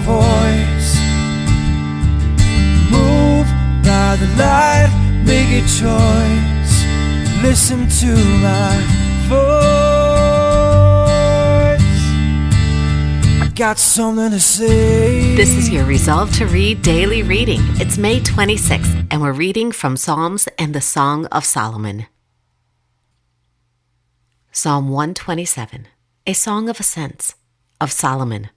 voice. Move by the light, make a choice. Listen to my voice. I got something to say. This is your Resolve to Read daily reading. It's May 26th, and we're reading from Psalms and the Song of Solomon. Psalm 127, a song of ascents of Solomon.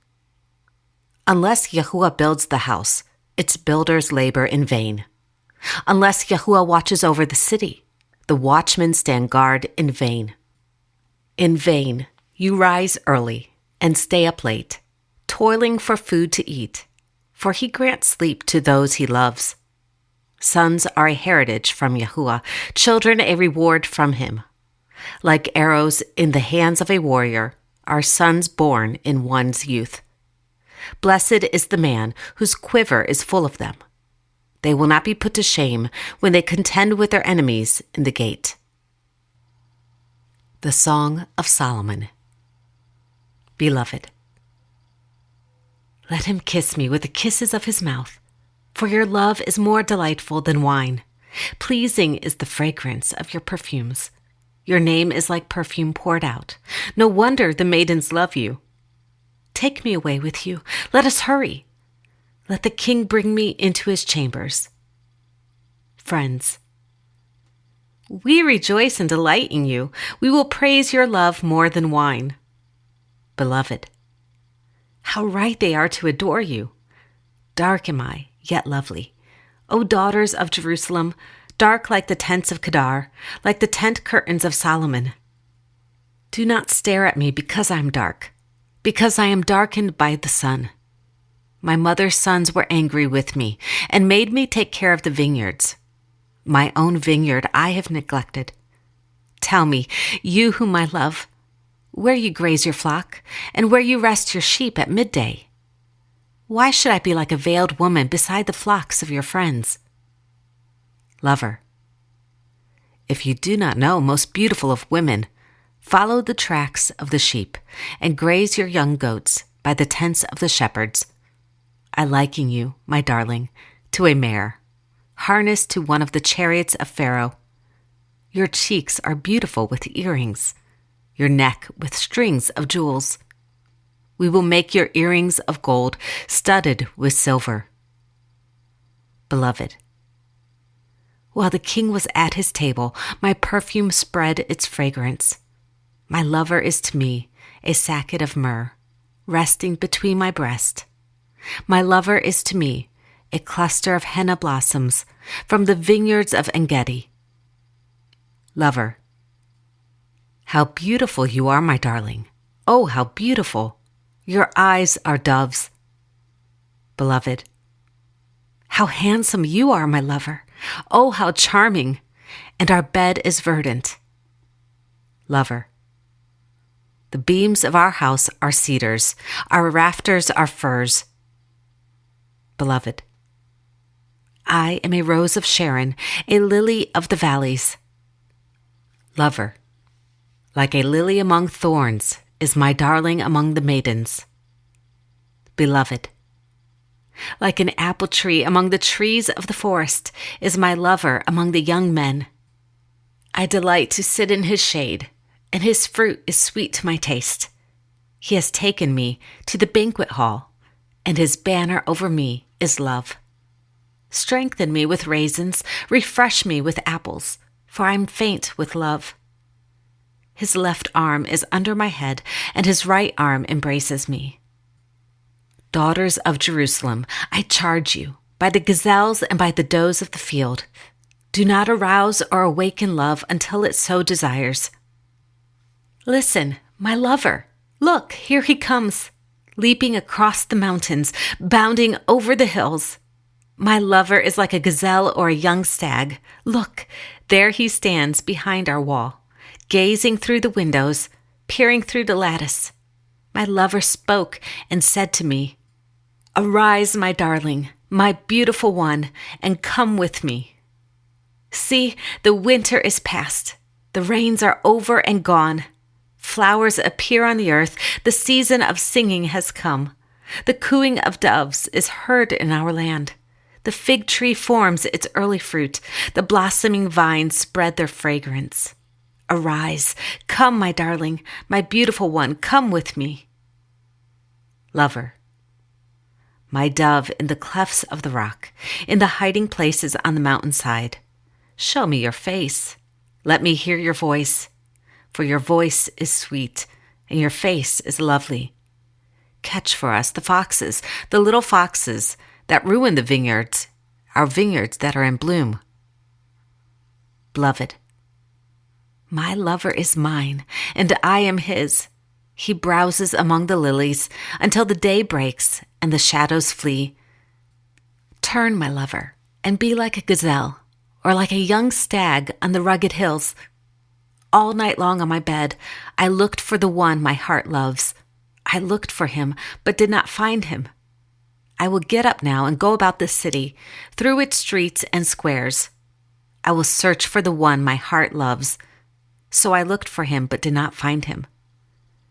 Unless Yahuwah builds the house, its builders labor in vain. Unless Yahuwah watches over the city, the watchmen stand guard in vain. In vain you rise early and stay up late, toiling for food to eat, for he grants sleep to those he loves. Sons are a heritage from Yahuwah, children a reward from him. Like arrows in the hands of a warrior are sons born in one's youth. Blessed is the man whose quiver is full of them. They will not be put to shame when they contend with their enemies in the gate. The Song of Solomon. Beloved, let him kiss me with the kisses of his mouth, for your love is more delightful than wine. Pleasing is the fragrance of your perfumes. Your name is like perfume poured out. No wonder the maidens love you. Take me away with you. Let us hurry. Let the king bring me into his chambers. Friends, we rejoice and delight in you. We will praise your love more than wine. Beloved, how right they are to adore you. Dark am I, yet lovely. O daughters of Jerusalem, dark like the tents of Kedar, like the tent curtains of Solomon. Do not stare at me because I am dark, because I am darkened by the sun. My mother's sons were angry with me and made me take care of the vineyards. My own vineyard I have neglected. Tell me, you whom I love, where you graze your flock and where you rest your sheep at midday. Why should I be like a veiled woman beside the flocks of your friends? Lover, if you do not know, most beautiful of women, follow the tracks of the sheep and graze your young goats by the tents of the shepherds. I liken you, my darling, to a mare, harnessed to one of the chariots of Pharaoh. Your cheeks are beautiful with earrings, your neck with strings of jewels. We will make your earrings of gold, studded with silver. Beloved, while the king was at his table, my perfume spread its fragrance. My lover is to me a sacket of myrrh, resting between my breast. My lover is to me a cluster of henna blossoms from the vineyards of En-gedi. Lover, how beautiful you are, my darling. Oh, how beautiful. Your eyes are doves. Beloved, how handsome you are, my lover. Oh, how charming. And our bed is verdant. Lover, the beams of our house are cedars. Our rafters are firs. Beloved, I am a rose of Sharon, a lily of the valleys. Lover, like a lily among thorns is my darling among the maidens. Beloved, like an apple tree among the trees of the forest is my lover among the young men. I delight to sit in his shade, and his fruit is sweet to my taste. He has taken me to the banquet hall, and his banner over me is love. Strengthen me with raisins, refresh me with apples, for I am faint with love. His left arm is under my head, and his right arm embraces me. Daughters of Jerusalem, I charge you, by the gazelles and by the does of the field, do not arouse or awaken love until it so desires. Listen, my lover, look, here he comes, leaping across the mountains, bounding over the hills. My lover is like a gazelle or a young stag. Look, there he stands behind our wall, gazing through the windows, peering through the lattice. My lover spoke and said to me, "Arise, my darling, my beautiful one, and come with me. See, the winter is past. The rains are over and gone. Flowers appear on the earth. The season of singing has come. The cooing of doves is heard in our land. The fig tree forms its early fruit. The blossoming vines spread their fragrance. Arise, come, my darling, my beautiful one, come with me. Lover. My dove in the clefts of the rock, in the hiding places on the mountainside. Show me your face. Let me hear your voice, for your voice is sweet, and your face is lovely. Catch for us the foxes, the little foxes that ruin the vineyards, our vineyards that are in bloom. Beloved. My lover is mine, and I am his. He browses among the lilies until the day breaks and the shadows flee. Turn, my lover, and be like a gazelle, or like a young stag on the rugged hills. All night long on my bed, I looked for the one my heart loves. I looked for him, but did not find him. I will get up now and go about this city, through its streets and squares. I will search for the one my heart loves. So I looked for him, but did not find him.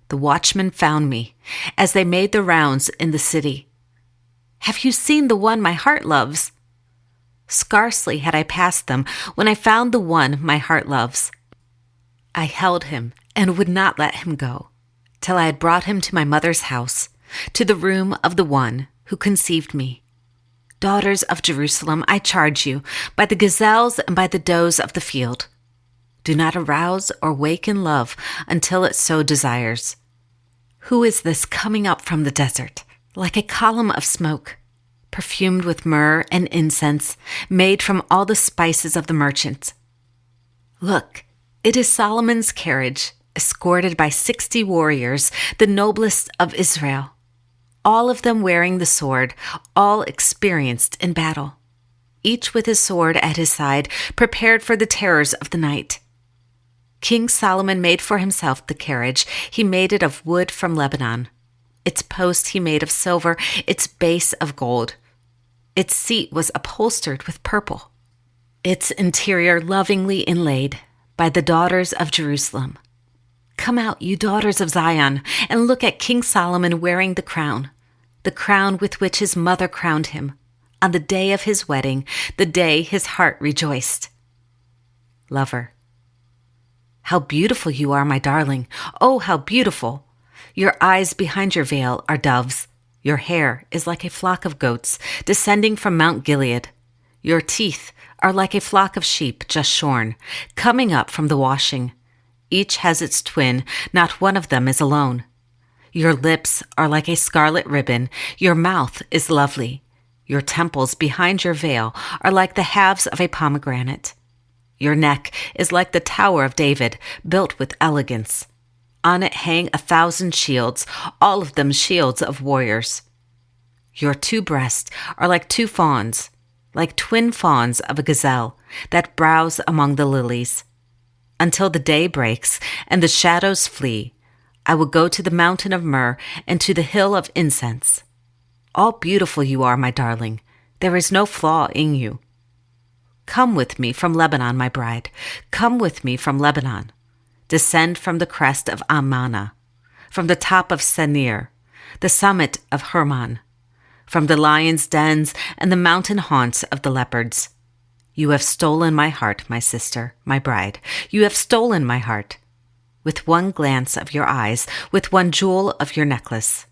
The watchmen found me, as they made the rounds in the city. Have you seen the one my heart loves? Scarcely had I passed them when I found the one my heart loves. I held him and would not let him go, till I had brought him to my mother's house, to the room of the one who conceived me. Daughters of Jerusalem, I charge you, by the gazelles and by the does of the field, do not arouse or waken love until it so desires. Who is this coming up from the desert, like a column of smoke, perfumed with myrrh and incense, made from all the spices of the merchants? Look, it is Solomon's carriage, escorted by 60 warriors, the noblest of Israel, all of them wearing the sword, all experienced in battle, each with his sword at his side, prepared for the terrors of the night. King Solomon made for himself the carriage. He made it of wood from Lebanon. Its post he made of silver, its base of gold. Its seat was upholstered with purple, its interior lovingly inlaid by the daughters of Jerusalem. Come out, you daughters of Zion, and look at King Solomon wearing the crown with which his mother crowned him, on the day of his wedding, the day his heart rejoiced. Lover. How beautiful you are, my darling. Oh, how beautiful. Your eyes behind your veil are doves. Your hair is like a flock of goats descending from Mount Gilead. Your teeth are like a flock of sheep just shorn, coming up from the washing. Each has its twin, not one of them is alone. Your lips are like a scarlet ribbon. Your mouth is lovely. Your temples behind your veil are like the halves of a pomegranate. Your neck is like the Tower of David, built with elegance. On it hang 1,000 shields, all of them shields of warriors. Your 2 breasts are like 2 fawns, like twin fawns of a gazelle that browse among the lilies. Until the day breaks and the shadows flee, I will go to the mountain of myrrh and to the hill of incense. All beautiful you are, my darling. There is no flaw in you. Come with me from Lebanon, my bride. Come with me from Lebanon. Descend from the crest of Ammana, from the top of Senir, the summit of Hermon, from the lions' dens and the mountain haunts of the leopards. You have stolen my heart, my sister, my bride. You have stolen my heart. With one glance of your eyes, with one jewel of your necklace.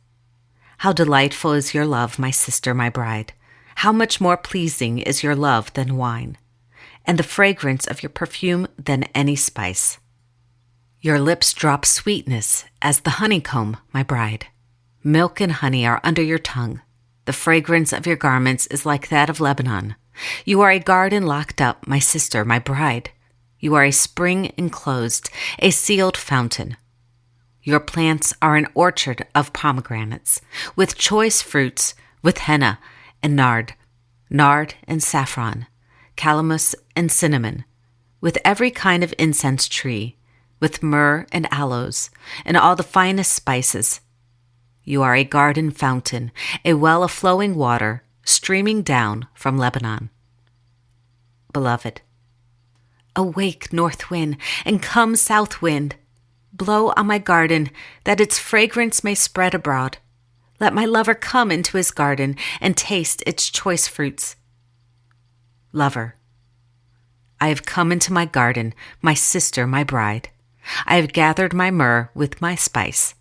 How delightful is your love, my sister, my bride. How much more pleasing is your love than wine, and the fragrance of your perfume than any spice. Your lips drop sweetness as the honeycomb, my bride. Milk and honey are under your tongue. The fragrance of your garments is like that of Lebanon. You are a garden locked up, my sister, my bride. You are a spring enclosed, a sealed fountain. Your plants are an orchard of pomegranates, with choice fruits, with henna and nard and saffron, calamus and cinnamon, with every kind of incense tree, with myrrh and aloes, and all the finest spices. You are a garden fountain, a well of flowing water, streaming down from Lebanon. Beloved, awake, north wind, and come, south wind. Blow on my garden, that its fragrance may spread abroad. Let my lover come into his garden and taste its choice fruits. Lover, I have come into my garden, my sister, my bride. I have gathered my myrrh with my spice.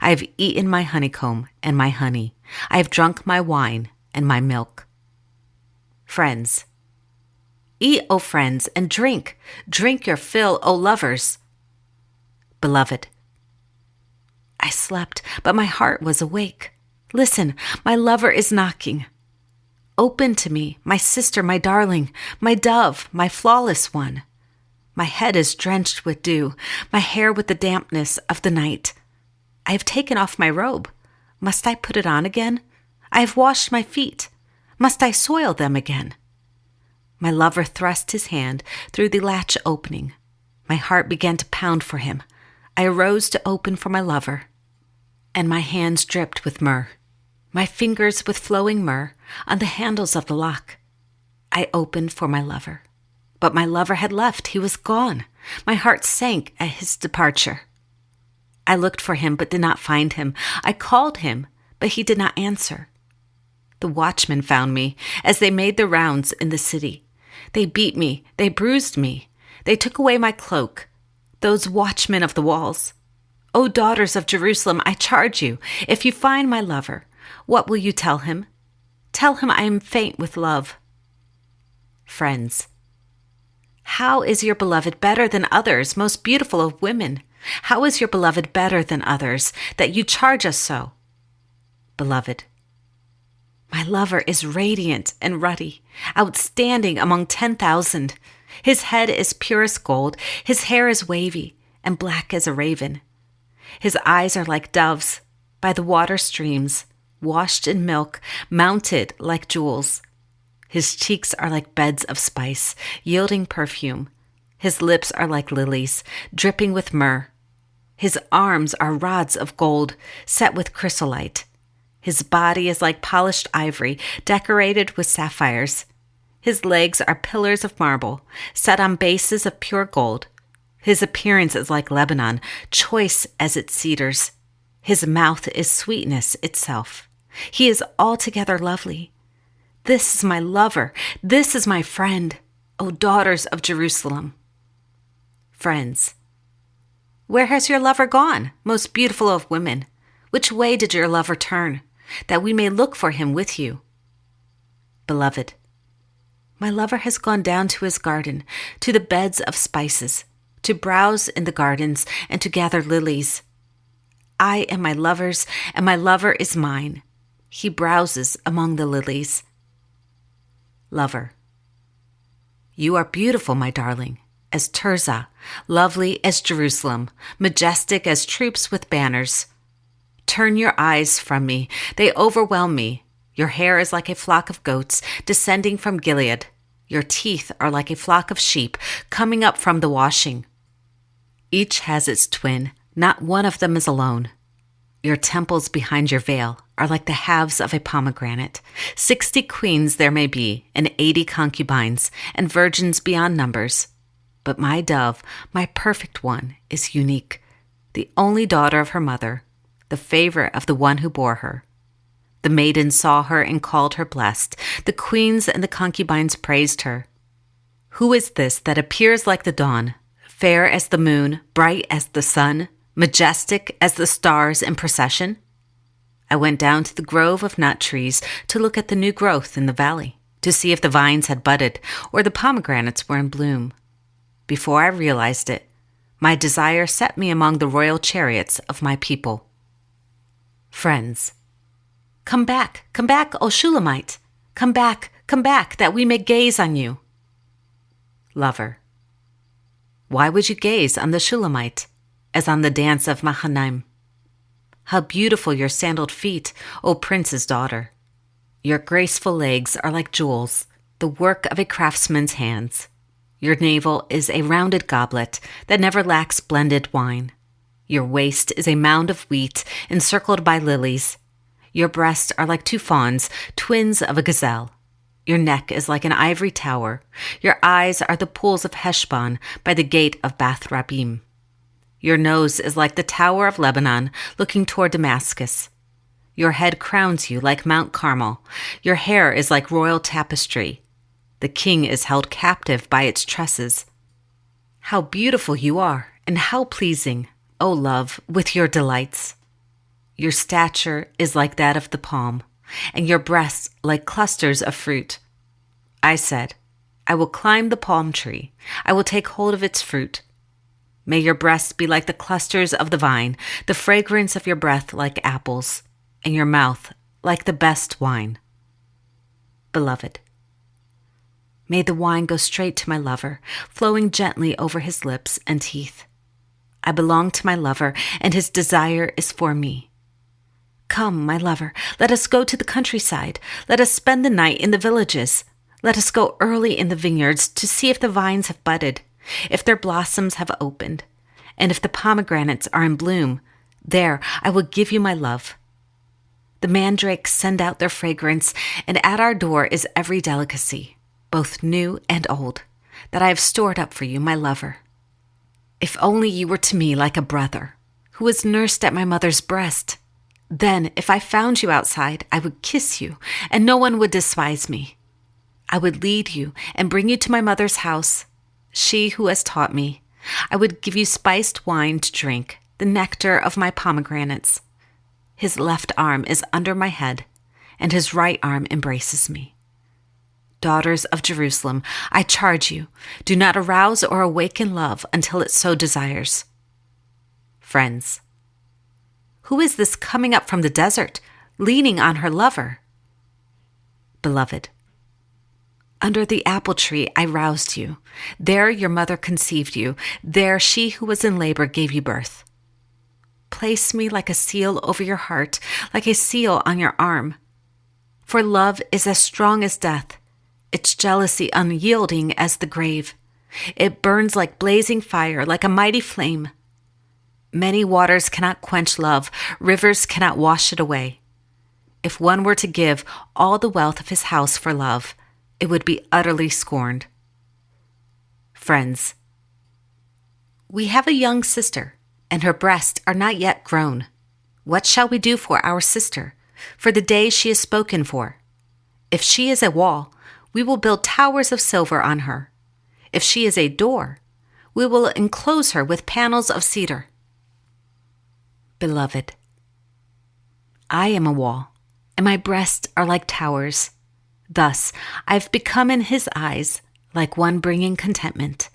I have eaten my honeycomb and my honey. I have drunk my wine and my milk. Friends, eat, O friends, and drink. Drink your fill, O lovers. Beloved, I slept, but my heart was awake. Listen, my lover is knocking. Open to me, my sister, my darling, my dove, my flawless one. My head is drenched with dew, my hair with the dampness of the night. I have taken off my robe. Must I put it on again? I have washed my feet. Must I soil them again? My lover thrust his hand through the latch opening. My heart began to pound for him. I arose to open for my lover, and my hands dripped with myrrh. My fingers with flowing myrrh on the handles of the lock. I opened for my lover. But my lover had left. He was gone. My heart sank at his departure. I looked for him, but did not find him. I called him, but he did not answer. The watchmen found me as they made their rounds in the city. They beat me. They bruised me. They took away my cloak. Those watchmen of the walls. O daughters of Jerusalem, I charge you, if you find my lover, what will you tell him? Tell him I am faint with love. Friends, how is your beloved better than others, most beautiful of women? How is your beloved better than others, that you charge us so? Beloved, my lover is radiant and ruddy, outstanding among 10,000. His head is purest gold, his hair is wavy and black as a raven. His eyes are like doves by the water streams, washed in milk, mounted like jewels. His cheeks are like beds of spice, yielding perfume. His lips are like lilies, dripping with myrrh. His arms are rods of gold, set with chrysolite. His body is like polished ivory, decorated with sapphires. His legs are pillars of marble, set on bases of pure gold. His appearance is like Lebanon, choice as its cedars. His mouth is sweetness itself. He is altogether lovely. This is my lover. This is my friend, O daughters of Jerusalem. Friends, where has your lover gone, most beautiful of women? Which way did your lover turn, that we may look for him with you? Beloved, my lover has gone down to his garden, to the beds of spices, to browse in the gardens and to gather lilies. I am my lover's, and my lover is mine. He browses among the lilies. Lover, you are beautiful, my darling, as Tirzah, lovely as Jerusalem, majestic as troops with banners. Turn your eyes from me. They overwhelm me. Your hair is like a flock of goats descending from Gilead. Your teeth are like a flock of sheep coming up from the washing. Each has its twin. Not one of them is alone. Your temples behind your veil are like the halves of a pomegranate. 60 queens there may be, and 80 concubines, and virgins beyond numbers. But my dove, my perfect one, is unique, the only daughter of her mother, the favorite of the one who bore her. The maiden saw her and called her blessed. The queens and the concubines praised her. Who is this that appears like the dawn, fair as the moon, bright as the sun, majestic as the stars in procession? I went down to the grove of nut trees to look at the new growth in the valley, to see if the vines had budded or the pomegranates were in bloom. Before I realized it, my desire set me among the royal chariots of my people. Friends, come back, O Shulamite. Come back, that we may gaze on you. Lover, why would you gaze on the Shulamite, as on the dance of Mahanaim? How beautiful your sandaled feet, O prince's daughter. Your graceful legs are like jewels, the work of a craftsman's hands. Your navel is a rounded goblet that never lacks blended wine. Your waist is a mound of wheat encircled by lilies. Your breasts are like two fawns, twins of a gazelle. Your neck is like an ivory tower. Your eyes are the pools of Heshbon by the gate of Bath Rabbim. Your nose is like the tower of Lebanon looking toward Damascus. Your head crowns you like Mount Carmel. Your hair is like royal tapestry. The king is held captive by its tresses. How beautiful you are, and how pleasing, O love, with your delights. Your stature is like that of the palm, and your breasts like clusters of fruit. I said, I will climb the palm tree. I will take hold of its fruit. May your breasts be like the clusters of the vine, the fragrance of your breath like apples, and your mouth like the best wine. Beloved, may the wine go straight to my lover, flowing gently over his lips and teeth. I belong to my lover, and his desire is for me. Come, my lover, let us go to the countryside. Let us spend the night in the villages. Let us go early in the vineyards to see if the vines have budded, if their blossoms have opened, and if the pomegranates are in bloom. There I will give you my love. The mandrakes send out their fragrance, and at our door is every delicacy, both new and old, that I have stored up for you, my lover. If only you were to me like a brother, who was nursed at my mother's breast. Then, if I found you outside, I would kiss you, and no one would despise me. I would lead you and bring you to my mother's house, she who has taught me. I would give you spiced wine to drink, the nectar of my pomegranates. His left arm is under my head, and his right arm embraces me. Daughters of Jerusalem, I charge you, do not arouse or awaken love until it so desires. Friends, who is this coming up from the desert, leaning on her lover? Beloved, under the apple tree I roused you. There your mother conceived you. There she who was in labor gave you birth. Place me like a seal over your heart, like a seal on your arm. For love is as strong as death, its jealousy unyielding as the grave. It burns like blazing fire, like a mighty flame. Many waters cannot quench love, rivers cannot wash it away. If one were to give all the wealth of his house for love, it would be utterly scorned. Friends, we have a young sister, and her breasts are not yet grown. What shall we do for our sister, for the day she is spoken for? If she is a wall, we will build towers of silver on her. If she is a door, we will enclose her with panels of cedar. Beloved, I am a wall, and my breasts are like towers. Thus I have become in his eyes like one bringing contentment.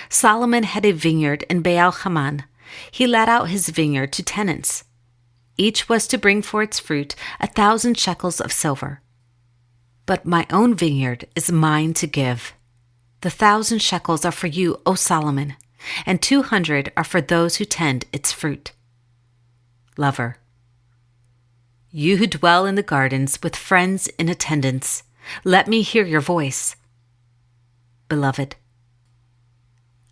Solomon had a vineyard in Baal Haman. He let out his vineyard to tenants. Each was to bring for its fruit 1,000 shekels of silver. But my own vineyard is mine to give. The 1,000 shekels are for you, O Solomon, and 200 are for those who tend its fruit. Lover, you who dwell in the gardens with friends in attendance, let me hear your voice. Beloved,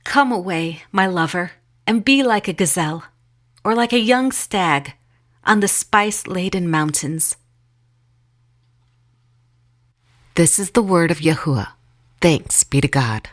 come away, my lover, and be like a gazelle, or like a young stag on the spice-laden mountains. This is the word of Yahuwah. Thanks be to God.